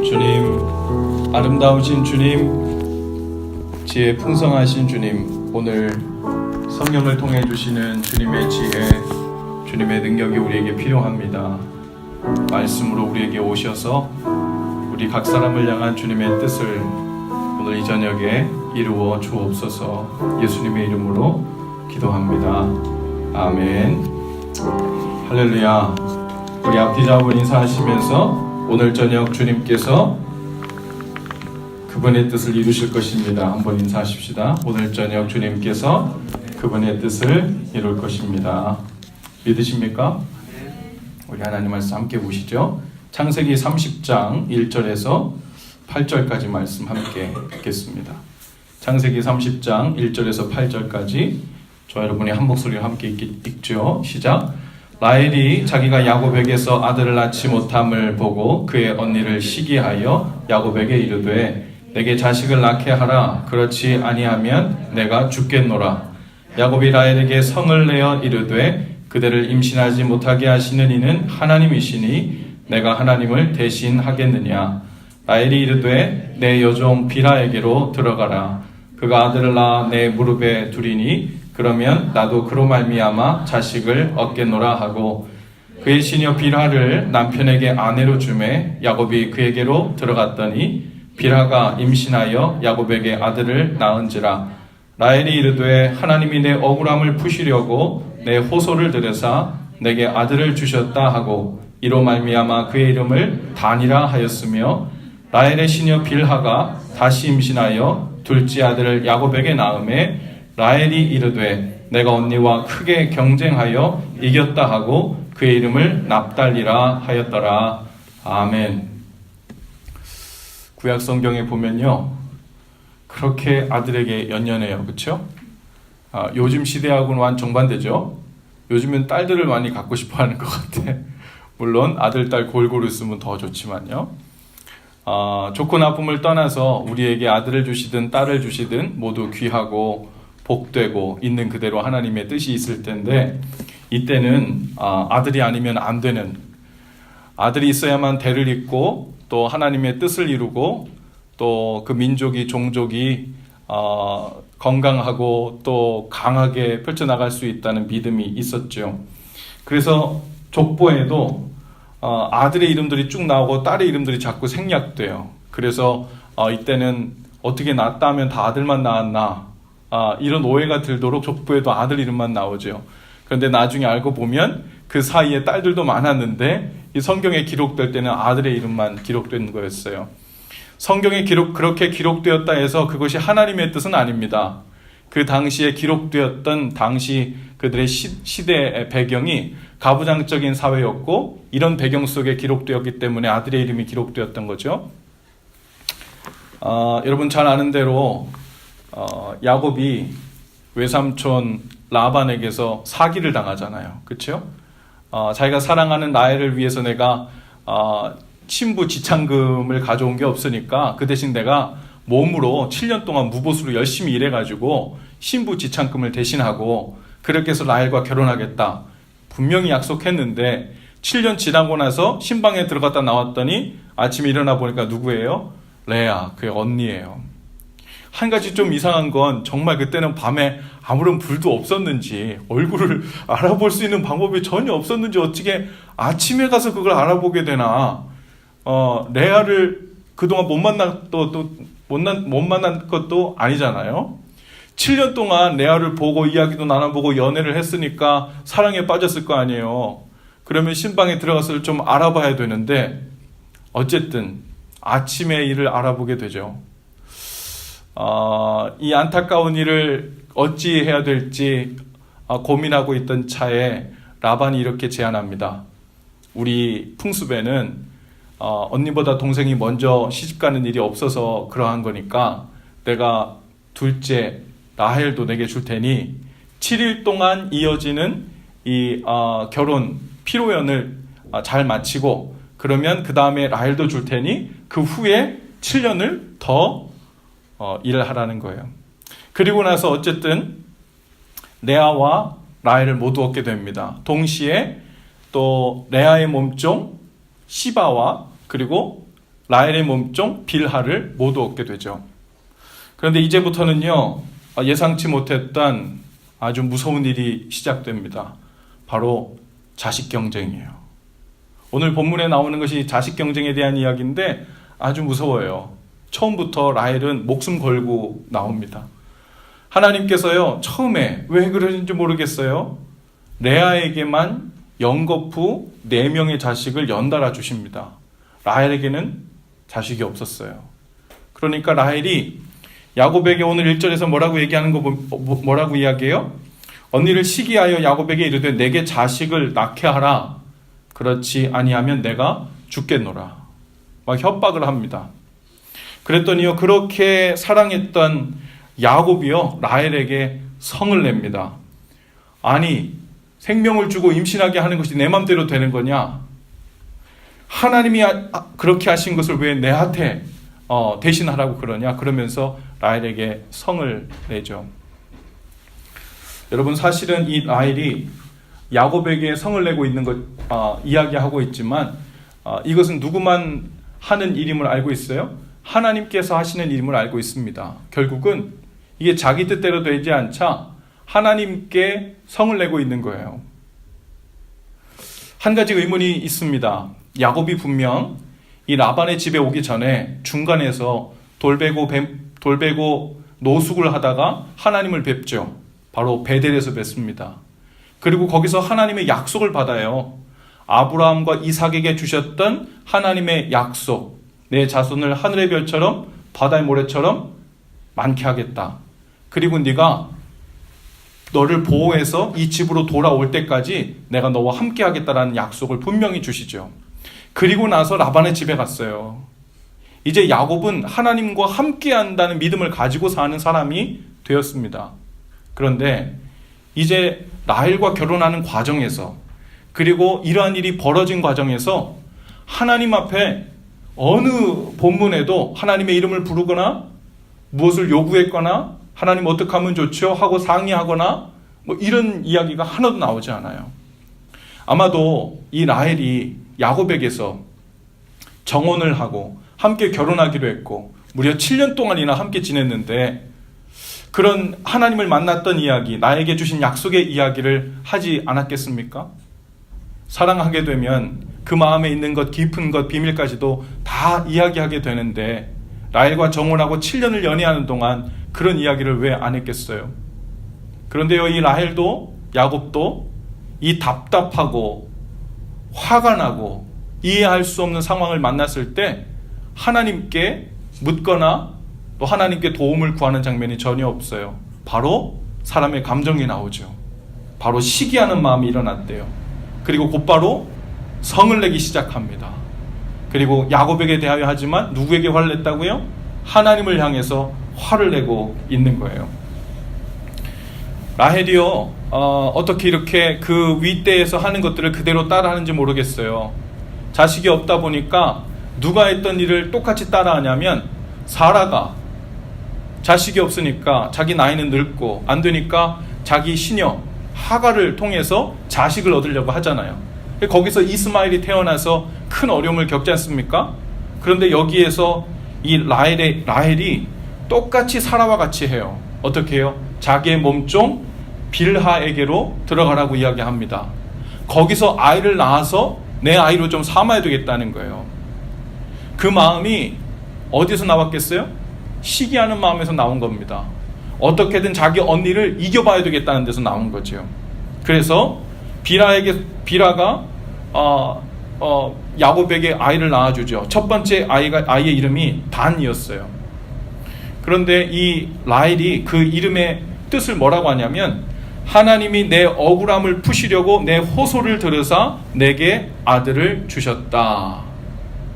주님, 아름다우신 주님, 지혜 풍성하신 주님, 오늘 성령을 통해 주시는 주님의 지혜, 주님의 능력이 우리에게 필요합니다. 말씀으로 우리에게 오셔서 우리 각 사람을 향한 주님의 뜻을 오늘 이 저녁에 이루어 주옵소서. 예수님의 이름으로 기도합니다. 아멘. 할렐루야. 우리 앞뒤 잡은 인사하시면서 오늘 저녁 주님께서 그분의 뜻을 이루실 것입니다. 한번 인사하십시다. 오늘 저녁 주님께서 그분의 뜻을 이룰 것입니다. 믿으십니까? 우리 하나님 말씀 함께 보시죠. 창세기 30장 1절에서 8절까지 말씀 함께 듣겠습니다. 창세기 30장 1절에서 8절까지 저 여러분이 한 목소리로 함께 읽죠. 시작. 라헬이 자기가 야곱에게서 아들을 낳지 못함을 보고 그의 언니를 시기하여 야곱에게 이르되 내게 자식을 낳게 하라. 그렇지 아니하면 내가 죽겠노라. 야곱이 라헬에게 성을 내어 이르되 그대를 임신하지 못하게 하시는 이는 하나님이시니 내가 하나님을 대신하겠느냐. 라헬이 이르되 내 여종 빌하에게로 들어가라. 그가 아들을 낳아 내 무릎에 두리니 그러면 나도 그로 말미암아 자식을 얻겠노라 하고 그의 시녀 빌하를 남편에게 아내로 주매 야곱이 그에게로 들어갔더니 빌하가 임신하여 야곱에게 아들을 낳은지라. 라헬이 이르되 하나님이 내 억울함을 푸시려고 내 호소를 들으사 내게 아들을 주셨다 하고 이로 말미암아 그의 이름을 단이라 하였으며 라헬의 시녀 빌하가 다시 임신하여 둘째 아들을 야곱에게 낳음에 라헬이 이르되 내가 언니와 크게 경쟁하여 이겼다 하고 그의 이름을 납달리라 하였더라. 아멘. 구약 성경에 보면요, 그렇게 아들에게 연연해요. 그렇죠? 요즘 시대하고는 완 정반대죠. 요즘은 딸들을 많이 갖고 싶어하는 것 같아. 물론 아들, 딸 골고루 쓰면 더 좋지만요. 좋고 나쁨을 떠나서 우리에게 아들을 주시든 딸을 주시든 모두 귀하고 복되고 있는 그대로 하나님의 뜻이 있을 텐데 이때는 아들이 아니면 안 되는, 아들이 있어야만 대를 잇고 또 하나님의 뜻을 이루고 또 그 민족이 종족이 건강하고 또 강하게 펼쳐나갈 수 있다는 믿음이 있었죠. 그래서 족보에도 아들의 이름들이 쭉 나오고 딸의 이름들이 자꾸 생략돼요. 그래서 이때는 어떻게 낳았다 하면 다 아들만 낳았나, 이런 오해가 들도록 족보에도 아들 이름만 나오죠. 그런데 나중에 알고 보면 그 사이에 딸들도 많았는데 이 성경에 기록될 때는 아들의 이름만 기록된 거였어요. 성경에 그렇게 기록되었다 해서 그것이 하나님의 뜻은 아닙니다. 그 당시에 기록되었던 당시 그들의 시대의 배경이 가부장적인 사회였고 이런 배경 속에 기록되었기 때문에 아들의 이름이 기록되었던 거죠. 여러분 잘 아는 대로 야곱이 외삼촌 라반에게서 사기를 당하잖아요. 그렇죠? 자기가 사랑하는 라헬을 위해서 내가 신부 지참금을 가져온 게 없으니까 그 대신 내가 몸으로 7년 동안 무보수로 열심히 일해가지고 신부 지참금을 대신하고 그렇게 해서 라헬과 결혼하겠다. 분명히 약속했는데 7년 지나고 나서 신방에 들어갔다 나왔더니 아침에 일어나 보니까 누구예요? 레아, 그의 언니예요. 한 가지 좀 이상한 건 정말 그때는 밤에 아무런 불도 없었는지 얼굴을 알아볼 수 있는 방법이 전혀 없었는지 어떻게 아침에 가서 그걸 알아보게 되나. 레아를 그동안 못 만난 것도 아니잖아요. 7년 동안 레아를 보고 이야기도 나눠보고 연애를 했으니까 사랑에 빠졌을 거 아니에요. 그러면 신방에 들어가서 좀 알아봐야 되는데 어쨌든 아침에 일을 알아보게 되죠. 이 안타까운 일을 어찌 해야 될지 고민하고 있던 차에 라반이 이렇게 제안합니다. 우리 풍습에는 언니보다 동생이 먼저 시집가는 일이 없어서 그러한 거니까 내가 둘째 라헬도 내게 줄 테니 7일 동안 이어지는 이 결혼 피로연을 잘 마치고 그러면 그 다음에 라헬도 줄 테니 그 후에 7년을 더 일을 하라는 거예요. 그리고 나서 어쨌든 레아와 라헬을 모두 얻게 됩니다. 동시에 또 레아의 몸종 시바와 그리고 라헬의 몸종 빌하를 모두 얻게 되죠. 그런데 이제부터는요, 예상치 못했던 아주 무서운 일이 시작됩니다. 바로 자식 경쟁이에요. 오늘 본문에 나오는 것이 자식 경쟁에 대한 이야기인데 아주 무서워요. 처음부터 라헬은 목숨 걸고 나옵니다. 하나님께서요, 처음에 왜 그러는지 모르겠어요. 레아에게만 연거푸 4명의 자식을 연달아 주십니다. 라헬에게는 자식이 없었어요. 그러니까 라헬이 야곱에게 오늘 1절에서 뭐라고 이야기해요? 언니를 시기하여 야곱에게 이르되 내게 자식을 낳게 하라. 그렇지 아니하면 내가 죽겠노라. 막 협박을 합니다. 그랬더니요, 그렇게 사랑했던 야곱이요, 라헬에게 성을 냅니다. 아니, 생명을 주고 임신하게 하는 것이 내 맘대로 되는 거냐? 하나님이 그렇게 하신 것을 왜 내한테 대신하라고 그러냐? 그러면서 라헬에게 성을 내죠. 여러분, 사실은 이 라헬이 야곱에게 성을 내고 있는 것 이야기하고 있지만 이것은 누구만 하는 일임을 알고 있어요? 하나님께서 하시는 일임을 알고 있습니다. 결국은 이게 자기 뜻대로 되지 않자 하나님께 성을 내고 있는 거예요. 한 가지 의문이 있습니다. 야곱이 분명 이 라반의 집에 오기 전에 중간에서 돌베고 노숙을 하다가 하나님을 뵙죠. 바로 베델에서 뵙습니다. 그리고 거기서 하나님의 약속을 받아요. 아브라함과 이삭에게 주셨던 하나님의 약속, 내 자손을 하늘의 별처럼 바다의 모래처럼 많게 하겠다. 그리고 네가 너를 보호해서 이 집으로 돌아올 때까지 내가 너와 함께 하겠다라는 약속을 분명히 주시죠. 그리고 나서 라반의 집에 갔어요. 이제 야곱은 하나님과 함께 한다는 믿음을 가지고 사는 사람이 되었습니다. 그런데 이제 라헬과 결혼하는 과정에서, 그리고 이러한 일이 벌어진 과정에서 하나님 앞에 어느 본문에도 하나님의 이름을 부르거나 무엇을 요구했거나 하나님 어떻게 하면 좋죠? 하고 상의하거나 뭐 이런 이야기가 하나도 나오지 않아요. 아마도 이 라헬이 야곱에게서 정혼을 하고 함께 결혼하기로 했고 무려 7년 동안이나 함께 지냈는데 그런 하나님을 만났던 이야기, 나에게 주신 약속의 이야기를 하지 않았겠습니까? 사랑하게 되면 그 마음에 있는 것, 깊은 것, 비밀까지도 다 이야기하게 되는데 라헬과 정혼하고 7년을 연애하는 동안 그런 이야기를 왜 안 했겠어요? 그런데요, 이 라헬도 야곱도 이 답답하고 화가 나고 이해할 수 없는 상황을 만났을 때 하나님께 묻거나 또 하나님께 도움을 구하는 장면이 전혀 없어요. 바로 사람의 감정이 나오죠. 바로 시기하는 마음이 일어났대요. 그리고 곧바로 성을 내기 시작합니다. 그리고 야곱에게 대하여 하지만 누구에게 화를 냈다고요? 하나님을 향해서 화를 내고 있는 거예요. 라헬이요, 어떻게 이렇게 그 윗대에서 하는 것들을 그대로 따라하는지 모르겠어요. 자식이 없다 보니까 누가 했던 일을 똑같이 따라하냐면 사라가 자식이 없으니까 자기 나이는 늙고 안 되니까 자기 시녀 하가를 통해서 자식을 얻으려고 하잖아요. 거기서 이스마엘이 태어나서 큰 어려움을 겪지 않습니까? 그런데 여기에서 이 라헬이 똑같이 사라와 같이 해요. 어떻게 해요? 자기의 몸종 빌하에게로 들어가라고 이야기합니다. 거기서 아이를 낳아서 내 아이로 좀 삼아야 되겠다는 거예요. 그 마음이 어디서 나왔겠어요? 시기하는 마음에서 나온 겁니다. 어떻게든 자기 언니를 이겨봐야 되겠다는 데서 나온 거죠. 그래서 빌하가 야곱에게 아이를 낳아주죠. 첫 번째 아이의 이름이 단이었어요. 그런데 이 라헬이 그 이름의 뜻을 뭐라고 하냐면 하나님이 내 억울함을 푸시려고 내 호소를 들으사 내게 아들을 주셨다.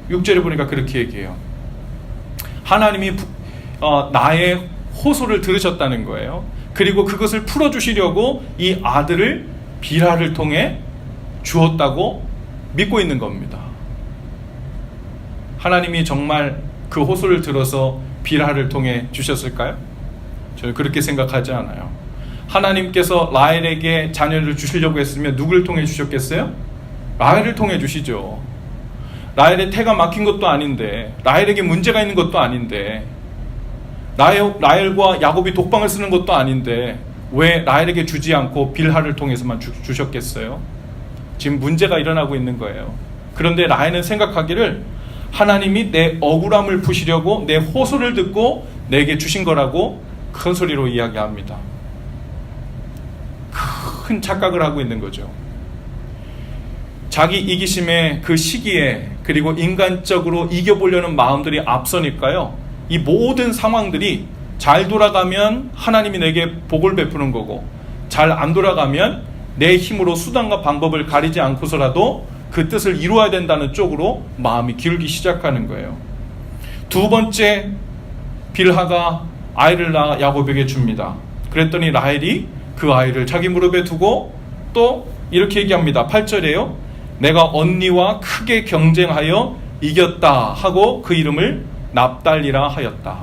6절에 보니까 그렇게 얘기해요. 하나님이 나의 호소를 들으셨다는 거예요. 그리고 그것을 풀어주시려고 이 아들을 빌하를 통해 주었다고 믿고 있는 겁니다. 하나님이 정말 그 호소를 들어서 빌하를 통해 주셨을까요? 저는 그렇게 생각하지 않아요. 하나님께서 라헬에게 자녀를 주시려고 했으면 누구를 통해 주셨겠어요? 라헬을 통해 주시죠. 라헬의 태가 막힌 것도 아닌데, 라헬에게 문제가 있는 것도 아닌데, 라헬과 야곱이 독방을 쓰는 것도 아닌데 왜 라헬에게 주지 않고 빌하를 통해서만 주셨겠어요? 지금 문제가 일어나고 있는 거예요. 그런데 라헬은 생각하기를 하나님이 내 억울함을 푸시려고 내 호소를 듣고 내게 주신 거라고 큰 소리로 이야기합니다. 큰 착각을 하고 있는 거죠. 자기 이기심의 그 시기에, 그리고 인간적으로 이겨보려는 마음들이 앞서니까요, 이 모든 상황들이 잘 돌아가면 하나님이 내게 복을 베푸는 거고, 잘 안 돌아가면 내 힘으로 수단과 방법을 가리지 않고서라도 그 뜻을 이루어야 된다는 쪽으로 마음이 기울기 시작하는 거예요. 두 번째, 빌하가 아이를 낳아 야곱에게 줍니다. 그랬더니 라헬이 그 아이를 자기 무릎에 두고 또 이렇게 얘기합니다. 8절에요. 내가 언니와 크게 경쟁하여 이겼다 하고 그 이름을 납달리라 하였다.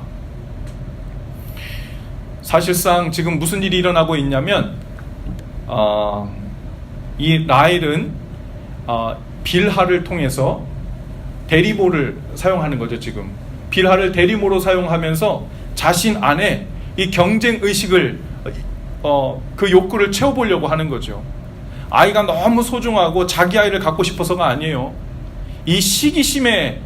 사실상 지금 무슨 일이 일어나고 있냐면 이 라헬은 빌하를 통해서 대리모를 사용하는 거죠. 지금 빌하를 대리모로 사용하면서 자신 안에 이 경쟁 의식을 그 욕구를 채워보려고 하는 거죠. 아이가 너무 소중하고 자기 아이를 갖고 싶어서가 아니에요. 이 시기심에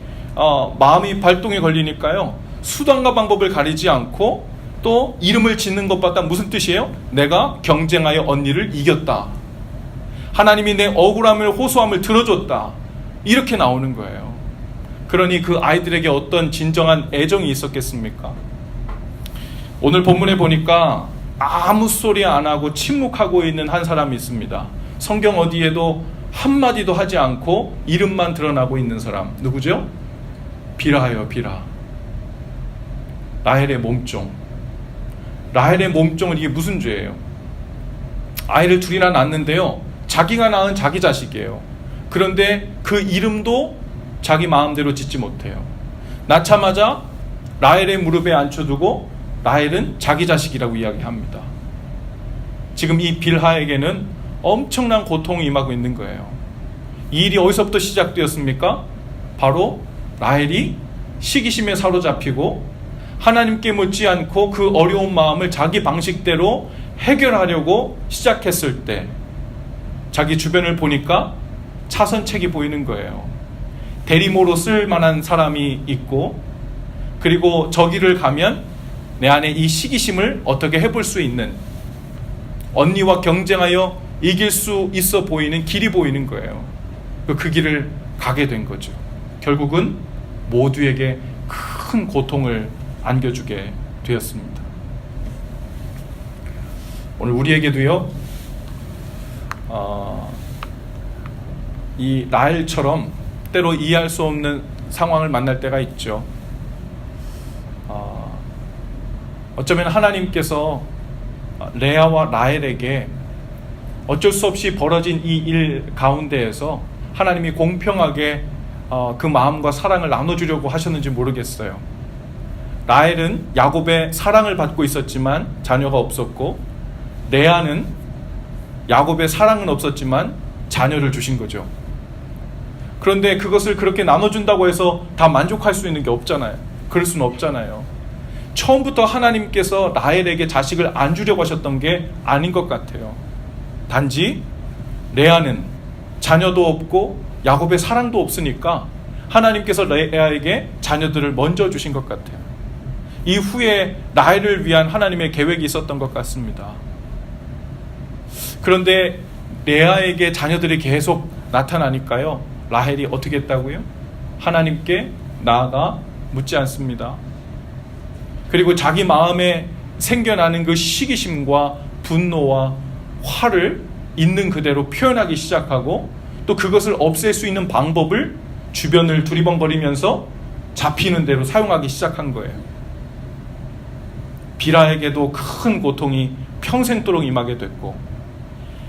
마음이 발동에 걸리니까요, 수단과 방법을 가리지 않고 또 이름을 짓는 것보다 무슨 뜻이에요? 내가 경쟁하여 언니를 이겼다. 하나님이 내 억울함을, 호소함을 들어줬다. 이렇게 나오는 거예요. 그러니 그 아이들에게 어떤 진정한 애정이 있었겠습니까? 오늘 본문에 보니까 아무 소리 안 하고 침묵하고 있는 한 사람이 있습니다. 성경 어디에도 한마디도 하지 않고 이름만 드러나고 있는 사람, 누구죠? 빌하예요. 빌하. 라헬의 몸종. 라헬의 몸종은 이게 무슨 죄예요? 아이를 둘이나 낳는데요, 자기가 낳은 자기 자식이에요. 그런데 그 이름도 자기 마음대로 짓지 못해요. 낳자마자 라헬의 무릎에 앉혀두고 라헬은 자기 자식이라고 이야기합니다. 지금 이 빌하에게는 엄청난 고통이 임하고 있는 거예요. 이 일이 어디서부터 시작되었습니까? 바로 라헬이 시기심에 사로잡히고 하나님께 묻지 않고 그 어려운 마음을 자기 방식대로 해결하려고 시작했을 때 자기 주변을 보니까 차선책이 보이는 거예요. 대리모로 쓸 만한 사람이 있고, 그리고 저기를 가면 내 안에 이 시기심을 어떻게 해볼 수 있는, 언니와 경쟁하여 이길 수 있어 보이는 길이 보이는 거예요. 그 길을 가게 된 거죠. 결국은 모두에게 큰 고통을 안겨주게 되었습니다. 오늘 우리에게도요, 이 라헬처럼 때로 이해할 수 없는 상황을 만날 때가 있죠. 어쩌면 하나님께서 레아와 라헬에게 어쩔 수 없이 벌어진 이 일 가운데에서 하나님이 공평하게 그 마음과 사랑을 나눠주려고 하셨는지 모르겠어요. 라헬은 야곱의 사랑을 받고 있었지만 자녀가 없었고, 레아는 야곱의 사랑은 없었지만 자녀를 주신 거죠. 그런데 그것을 그렇게 나눠준다고 해서 다 만족할 수 있는 게 없잖아요. 그럴 수는 없잖아요. 처음부터 하나님께서 라헬에게 자식을 안 주려고 하셨던 게 아닌 것 같아요. 단지 레아는 자녀도 없고 야곱의 사랑도 없으니까 하나님께서 레아에게 자녀들을 먼저 주신 것 같아요. 이후에 라헬을 위한 하나님의 계획이 있었던 것 같습니다. 그런데 레아에게 자녀들이 계속 나타나니까요, 라헬이 어떻게 했다고요? 하나님께 나아가 묻지 않습니다. 그리고 자기 마음에 생겨나는 그 시기심과 분노와 화를 있는 그대로 표현하기 시작하고, 또 그것을 없앨 수 있는 방법을 주변을 두리번거리면서 잡히는 대로 사용하기 시작한 거예요. 빌하에게도 큰 고통이 평생도록 임하게 됐고,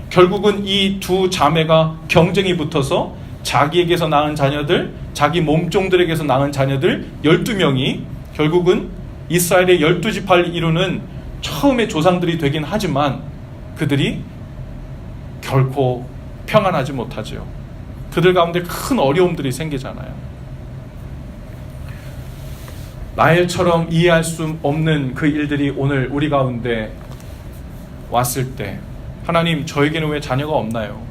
결국은 이 두 자매가 경쟁이 붙어서 자기에게서 낳은 자녀들, 자기 몸종들에게서 낳은 자녀들 12명이 결국은 이스라엘의 12지파를 이루는 처음의 조상들이 되긴 하지만 그들이 결코 평안하지 못하죠. 그들 가운데 큰 어려움들이 생기잖아요. 라헬처럼 이해할 수 없는 그 일들이 오늘 우리 가운데 왔을 때, 하나님, 저에게는 왜 자녀가 없나요?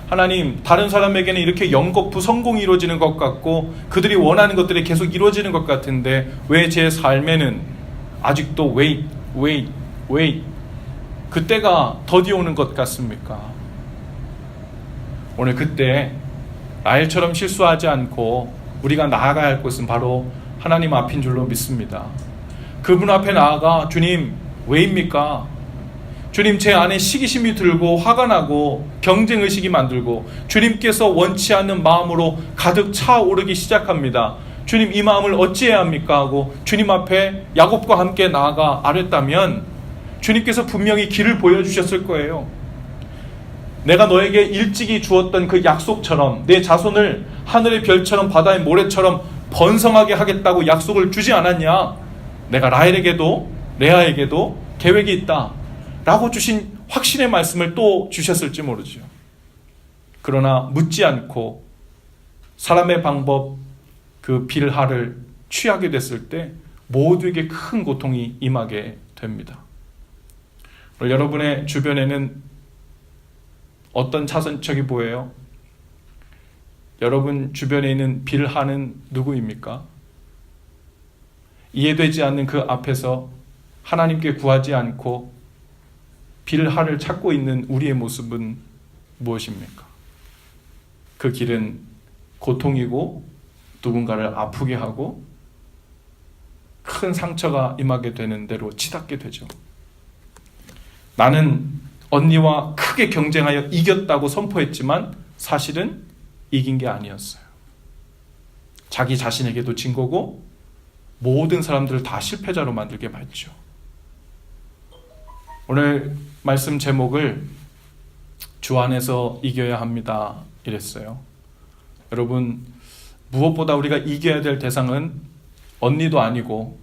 하나님, 다른 사람에게는 이렇게 연거푸 성공이 이루어지는 것 같고 그들이 원하는 것들이 계속 이루어지는 것 같은데 왜 제 삶에는 아직도 wait 그때가 더디오는 것 같습니까? 오늘 그때 라헬처럼 실수하지 않고 우리가 나아가야 할 곳은 바로 하나님 앞인 줄로 믿습니다. 그분 앞에 나아가, 주님, 왜입니까? 주님, 제 안에 시기심이 들고 화가 나고 경쟁의식이 만들고 주님께서 원치 않는 마음으로 가득 차오르기 시작합니다. 주님, 이 마음을 어찌해야 합니까? 하고 주님 앞에 야곱과 함께 나아가 아뢰다면 주님께서 분명히 길을 보여주셨을 거예요. 내가 너에게 일찍이 주었던 그 약속처럼 내 자손을 하늘의 별처럼 바다의 모래처럼 번성하게 하겠다고 약속을 주지 않았냐? 내가 라헬에게도 레아에게도 계획이 있다 라고 주신 확신의 말씀을 또 주셨을지 모르죠. 그러나 묻지 않고 사람의 방법, 그 빌하를 취하게 됐을 때 모두에게 큰 고통이 임하게 됩니다. 여러분의 주변에는 어떤 자선책이 보여요? 여러분 주변에 있는 빌하는 누구입니까? 이해되지 않는 그 앞에서 하나님께 구하지 않고 빌하를 찾고 있는 우리의 모습은 무엇입니까? 그 길은 고통이고 누군가를 아프게 하고 큰 상처가 임하게 되는 대로 치닫게 되죠. 나는 언니와 크게 경쟁하여 이겼다고 선포했지만 사실은 이긴 게 아니었어요. 자기 자신에게도 진 거고 모든 사람들을 다 실패자로 만들게 맞죠. 오늘 말씀 제목을 주 안에서 이겨야 합니다 이랬어요. 여러분, 무엇보다 우리가 이겨야 될 대상은 언니도 아니고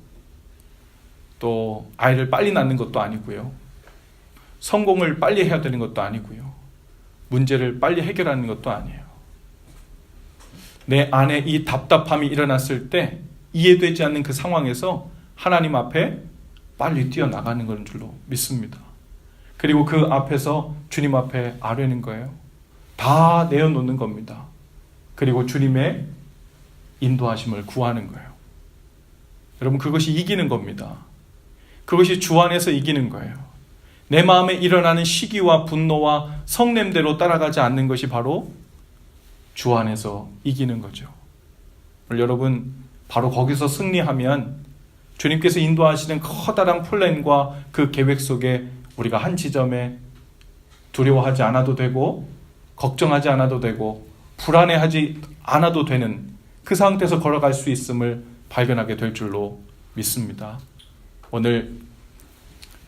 또 아이를 빨리 낳는 것도 아니고요, 성공을 빨리 해야 되는 것도 아니고요, 문제를 빨리 해결하는 것도 아니에요. 내 안에 이 답답함이 일어났을 때 이해되지 않는 그 상황에서 하나님 앞에 빨리 뛰어나가는 건 줄로 믿습니다. 그리고 그 앞에서 주님 앞에 아뢰는 거예요. 다 내어놓는 겁니다. 그리고 주님의 인도하심을 구하는 거예요. 여러분, 그것이 이기는 겁니다. 그것이 주 안에서 이기는 거예요. 내 마음에 일어나는 시기와 분노와 성냄대로 따라가지 않는 것이 바로 주 안에서 이기는 거죠. 여러분, 바로 거기서 승리하면 주님께서 인도하시는 커다란 플랜과 그 계획 속에 우리가 한 지점에 두려워하지 않아도 되고 걱정하지 않아도 되고 불안해하지 않아도 되는 그 상태에서 걸어갈 수 있음을 발견하게 될 줄로 믿습니다. 오늘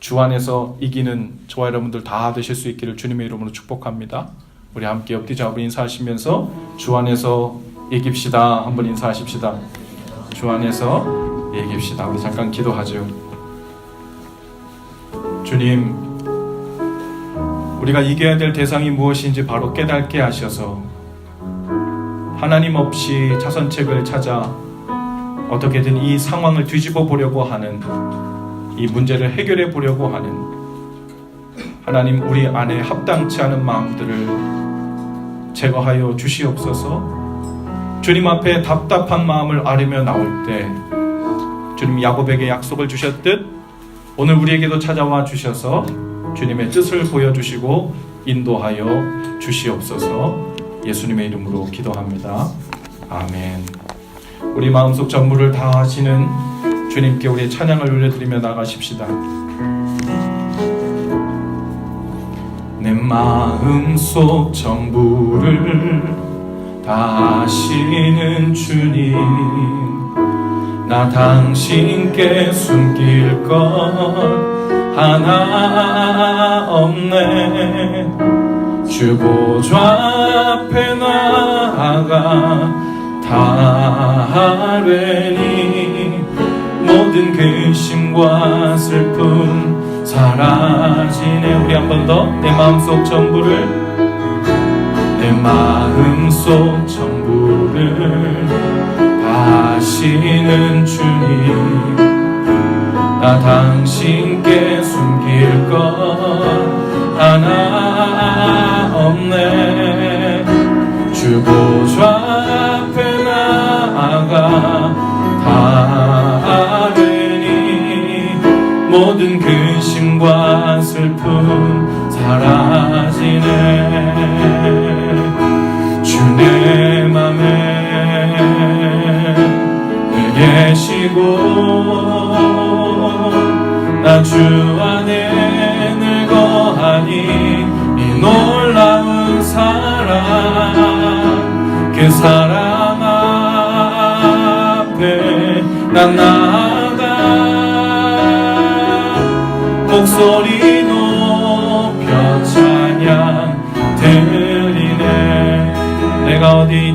주 안에서 이기는 저와 여러분들 다 되실 수 있기를 주님의 이름으로 축복합니다. 우리 함께 옆뒤 잡으로 인사하시면서 주 안에서 이깁시다 한번 인사하십시다. 주 안에서 이깁시다. 우리 잠깐 기도하죠. 주님, 우리가 이겨야 될 대상이 무엇인지 바로 깨닫게 하셔서 하나님 없이 자선책을 찾아 어떻게든 이 상황을 뒤집어 보려고 하는, 이 문제를 해결해 보려고 하는 하나님, 우리 안에 합당치 않은 마음들을 제거하여 주시옵소서. 주님 앞에 답답한 마음을 아뢰며 나올 때 주님 야곱에게 약속을 주셨듯 오늘 우리에게도 찾아와 주셔서 주님의 뜻을 보여주시고 인도하여 주시옵소서. 예수님의 이름으로 기도합니다. 아멘. 우리 마음속 전부를 다 하시는 주님께 우리의 찬양을 올려드리며 나가십시다. 내 마음속 전부를 다 하시는 주님, 나 당신께 숨길 것 하나 없네. 주 보좌 앞에 나아가 다 하뢰니 모든 근심과 슬픔 사라지네. 우리 한 번 더. 내 마음속 전부를, 내 마음속 전부를 다 아시는 주님, 나 당신께 숨길 것 하나 없네. 주 보좌 앞에 나아가 바르니 모든 근심과 슬픔 사라지네. 주 내 맘에 늘 계시고 나 주 안에 늘 거하니 이 놀라운 사랑, 그 사랑 앞에 난 나아가 목소리 높여 찬양 드리네. 내가 어디